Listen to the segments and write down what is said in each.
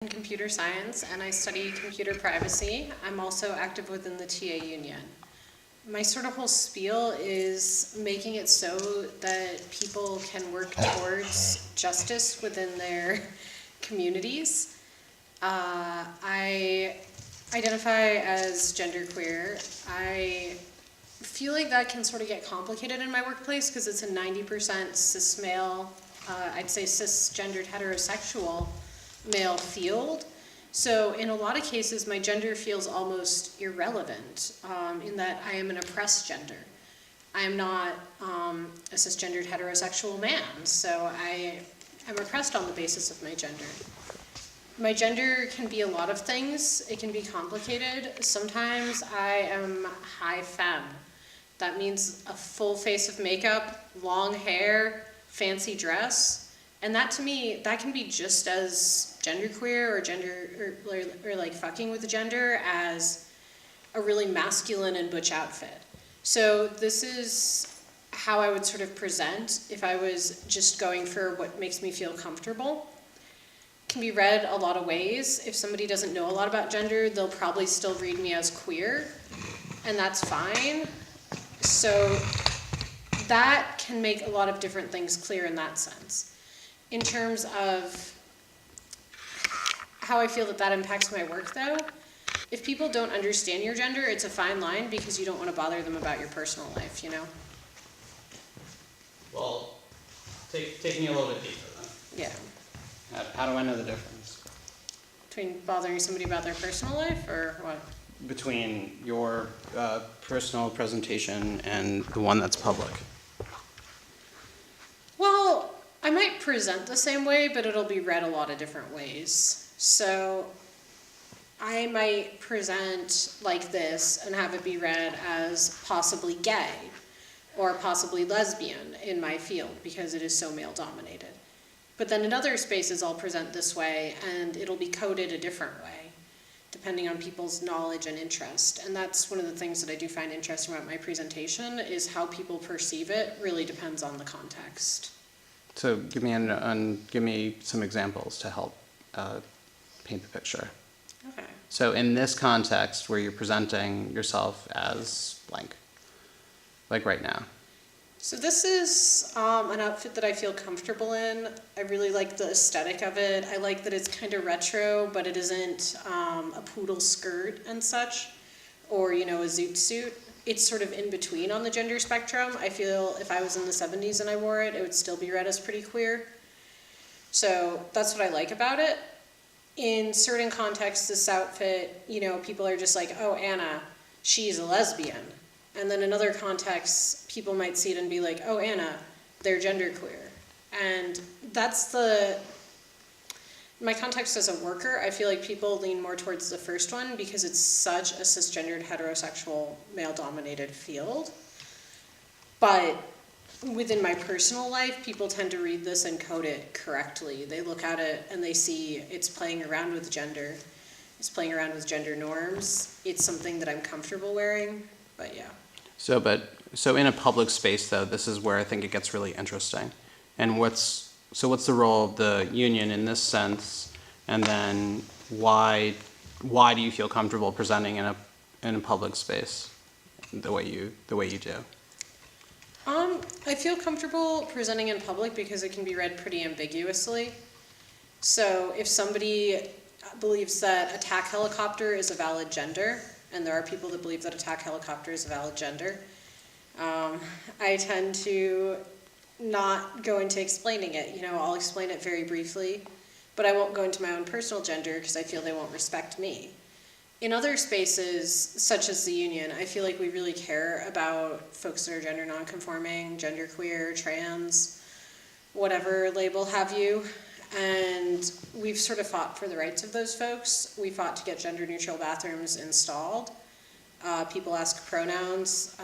in computer science and I study computer privacy. I'm also active within the TA union. My sort of whole spiel is making it so that people can work towards justice within their communities. I identify as genderqueer. I feel like that can sort of get complicated in my workplace because it's a 90% cis male, I'd say cisgendered heterosexual male field. So in a lot of cases, my gender feels almost irrelevant in that I am an oppressed gender. I am not a cisgendered heterosexual man, so I am oppressed on the basis of my gender. My gender can be a lot of things. It can be complicated. Sometimes I am high femme. That means a full face of makeup, long hair, fancy dress. And that to me, that can be just as genderqueer or like fucking with the gender as a really masculine and butch outfit. So this is how I would sort of present if I was just going for what makes me feel comfortable. It can be read a lot of ways. If somebody doesn't know a lot about gender, they'll probably still read me as queer, and that's fine. So that can make a lot of different things clear in that sense. In terms of how I feel that impacts my work though, if people don't understand your gender, it's a fine line because you don't want to bother them about your personal life, you know? Well, take me a little bit deeper then. Yeah. How do I know the difference? Between bothering somebody about their personal life or what? Between your personal presentation and the one that's public. Well, I might present the same way, but it'll be read a lot of different ways. So I might present like this and have it be read as possibly gay or possibly lesbian in my field because it is so male dominated. But then in other spaces I'll present this way and it'll be coded a different way depending on people's knowledge and interest. And that's one of the things that I do find interesting about my presentation is how people perceive it really depends on the context. So give me some examples to help paint the picture. Okay. So in this context where you're presenting yourself as blank, like right now. So this is an outfit that I feel comfortable in. I really like the aesthetic of it. I like that it's kind of retro, but it isn't a poodle skirt and such, or, you know, a zoot suit. It's sort of in between on the gender spectrum. I feel if I was in the 70s and I wore it, it would still be read as pretty queer. So that's what I like about it. In certain contexts, this outfit, you know, people are just like, oh, Anna, she's a lesbian. And then in other contexts, people might see it and be like, oh, Anna, they're genderqueer. And that's my context as a worker, I feel like people lean more towards the first one because it's such a cisgendered, heterosexual, male-dominated field. But within my personal life, people tend to read this and code it correctly. They look at it and they see it's playing around with gender. It's playing around with gender norms. It's something that I'm comfortable wearing, but yeah. So in a public space though, this is where I think it gets really interesting. And what's the role of the union in this sense? And then why do you feel comfortable presenting in a public space the way you do? I feel comfortable presenting in public because it can be read pretty ambiguously. So if somebody believes that attack helicopter is a valid gender, and there are people that believe that attack helicopter is a valid gender, I tend to not go into explaining it. You know, I'll explain it very briefly, but I won't go into my own personal gender because I feel they won't respect me. In other spaces, such as the union, I feel like we really care about folks that are gender nonconforming, genderqueer, trans, whatever label have you. And we've sort of fought for the rights of those folks. We fought to get gender neutral bathrooms installed. People ask pronouns.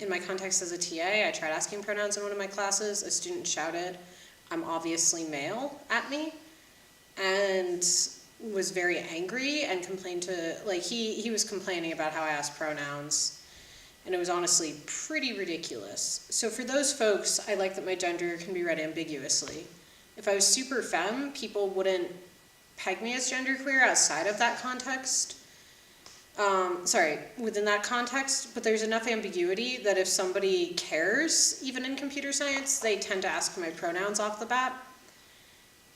In my context as a TA, I tried asking pronouns in one of my classes. A student shouted, "I'm obviously male," at me, and was very angry and complained to, like, he was complaining about how I asked pronouns, and it was honestly pretty ridiculous. So for those folks, I like that my gender can be read ambiguously. If I was super femme, people wouldn't peg me as genderqueer outside of that context. Within that context, but there's enough ambiguity that if somebody cares, even in computer science, they tend to ask for my pronouns off the bat.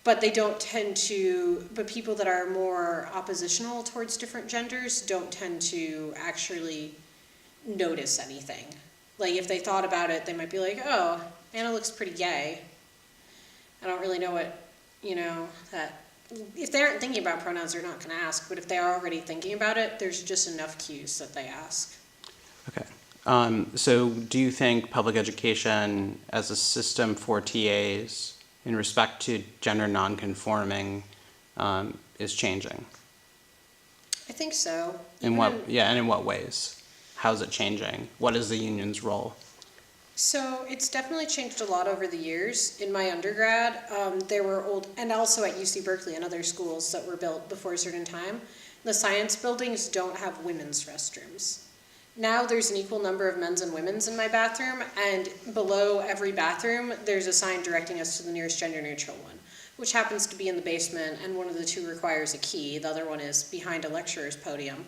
But they don't tend to, but people that are more oppositional towards different genders don't tend to actually notice anything. Like if they thought about it, they might be like, oh, Anna looks pretty gay. I don't really know what, that, if they aren't thinking about pronouns, they're not gonna ask, but if they are already thinking about it, there's just enough cues that they ask. Okay. So do you think public education as a system for TAs in respect to gender nonconforming is changing? I think so. And in what ways? How's it changing? What is the union's role? So it's definitely changed a lot over the years. In my undergrad, there were and also at UC Berkeley and other schools that were built before a certain time, the science buildings don't have women's restrooms. Now there's an equal number of men's and women's in my bathroom, and below every bathroom, there's a sign directing us to the nearest gender-neutral one, which happens to be in the basement, and one of the two requires a key. The other one is behind a lecturer's podium.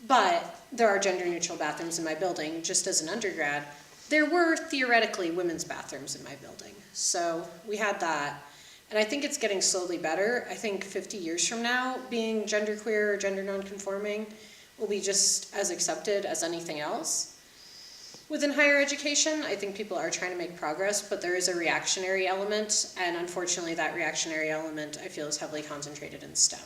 But there are gender-neutral bathrooms in my building. Just as an undergrad, there were theoretically women's bathrooms in my building. So we had that. And I think it's getting slowly better. I think 50 years from now, being genderqueer or gender nonconforming will be just as accepted as anything else. Within higher education, I think people are trying to make progress, but there is a reactionary element, and unfortunately that reactionary element I feel is heavily concentrated in STEM.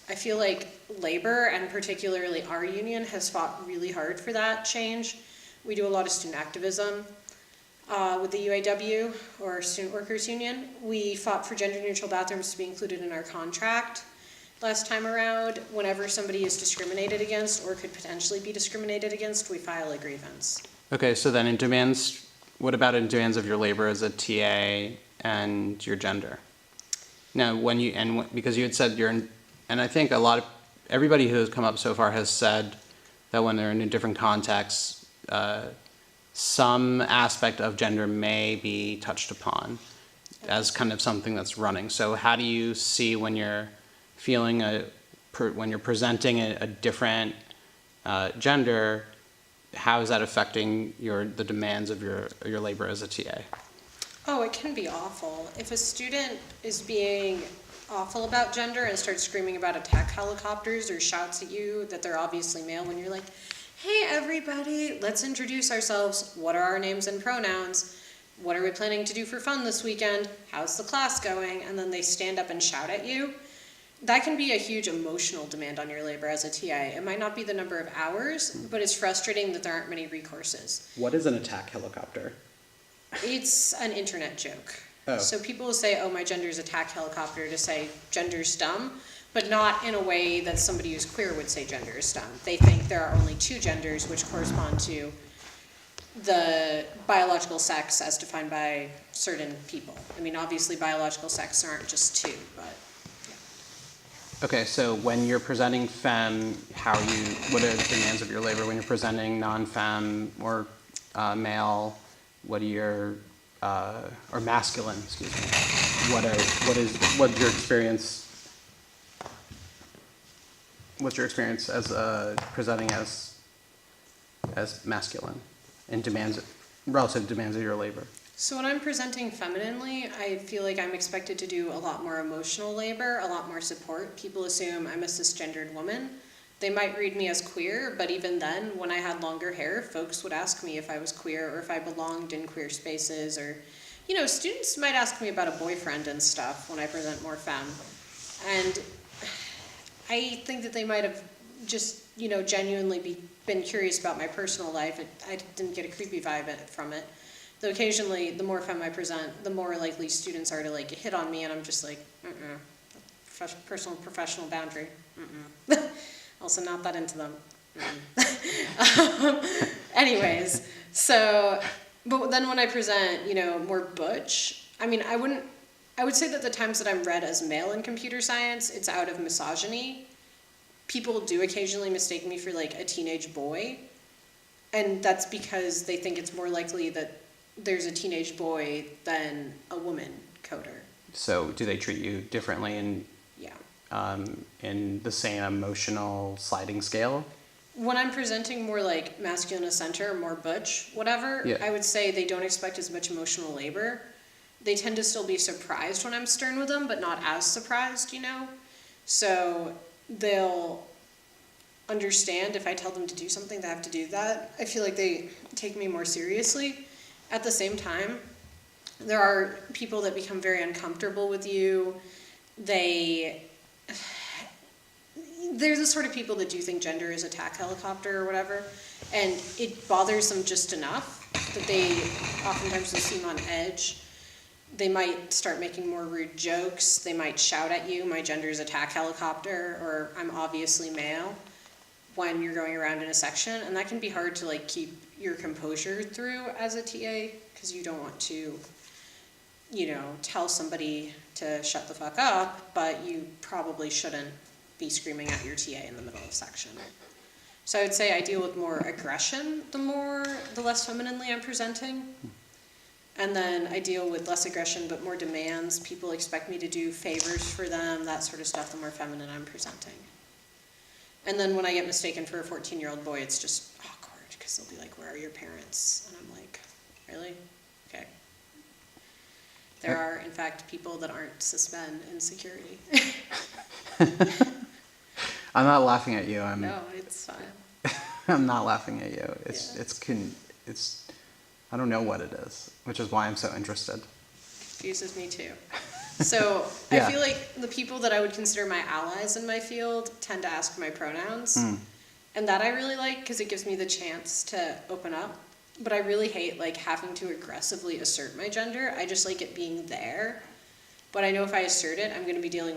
I feel like labor, and particularly our union, has fought really hard for that change. We do a lot of student activism with the UAW, or Student Workers Union. We fought for gender-neutral bathrooms to be included in our contract. Last time around, whenever somebody is discriminated against or could potentially be discriminated against, we file a grievance. Okay, so then what about in demands of your labor as a TA and your gender? Now, because you had said and I think everybody who has come up so far has said that when they're in a different context, some aspect of gender may be touched upon as kind of something that's running. So how do you see when you're feeling when you're presenting a different gender, how is that affecting the demands of your labor as a TA? Oh, it can be awful. If a student is being awful about gender and starts screaming about attack helicopters or shouts at you that they're obviously male when you're like, hey everybody, let's introduce ourselves. What are our names and pronouns? What are we planning to do for fun this weekend? How's the class going? And then they stand up and shout at you. That can be a huge emotional demand on your labor as a TA. It might not be the number of hours, but it's frustrating that there aren't many recourses. What is an attack helicopter? It's an internet joke. Oh. So people will say, oh, my gender's attack helicopter, to say gender's dumb, but not in a way that somebody who's queer would say gender is dumb. They think there are only two genders, which correspond to the biological sex as defined by certain people. I mean, obviously biological sex aren't just two, but yeah. Okay, so when you're presenting femme, what are the demands of your labor? When you're presenting non-femme or male, what are your, or masculine, excuse me, what's your experience? What's your experience as presenting as masculine and relative demands of your labor? So when I'm presenting femininely, I feel like I'm expected to do a lot more emotional labor, a lot more support. People assume I'm a cisgendered woman. They might read me as queer, but even then, when I had longer hair, folks would ask me if I was queer or if I belonged in queer spaces, or, students might ask me about a boyfriend and stuff when I present more femme. And I think that they might have just, genuinely been curious about my personal life. I didn't get a creepy vibe from it. Though occasionally, the more femme I present, the more likely students are to hit on me, and I'm just like, personal professional boundary, Also not that into them. Anyways, but then when I present, more butch, I would say that the times that I'm read as male in computer science, it's out of misogyny. People do occasionally mistake me for a teenage boy, and that's because they think it's more likely that there's a teenage boy than a woman coder. So do they treat you differently? Yeah. in the same emotional sliding scale? When I'm presenting more like masculine of center, more butch, whatever, Yeah. I would say they don't expect as much emotional labor. They tend to still be surprised when I'm stern with them, but not as surprised, you know? So they'll understand if I tell them to do something, they have to do that. I feel like they take me more seriously. At the same time, there are people that become very uncomfortable with you. They're the sort of people that do think gender is attack helicopter or whatever, and it bothers them just enough that they oftentimes will seem on edge. They might start making more rude jokes. They might shout at you, my gender is attack helicopter, or I'm obviously male, when you're going around in a section, and that can be hard to like keep your composure through as a TA, because you don't want to, you know, tell somebody to shut the fuck up, but you probably shouldn't be screaming at your TA in the middle of section. So I would say I deal with more aggression the less femininely I'm presenting. And then I deal with less aggression but more demands. People expect me to do favors for them, that sort of stuff, the more feminine I'm presenting. And then when I get mistaken for a 14-year-old boy, it's just awkward because they'll be like, where are your parents? And I'm like, really? Okay. There are, in fact, people that aren't cis-men in security. I'm not laughing at you. No, it's fine. I'm not laughing at you. Yeah. It's I don't know what it is, which is why I'm so interested. Confuses me too. So Yeah. I feel like the people that I would consider my allies in my field tend to ask my pronouns. And that I really like because it gives me the chance to open up. But I really hate like having to aggressively assert my gender. I just like it being there. But I know if I assert it, I'm going to be dealing with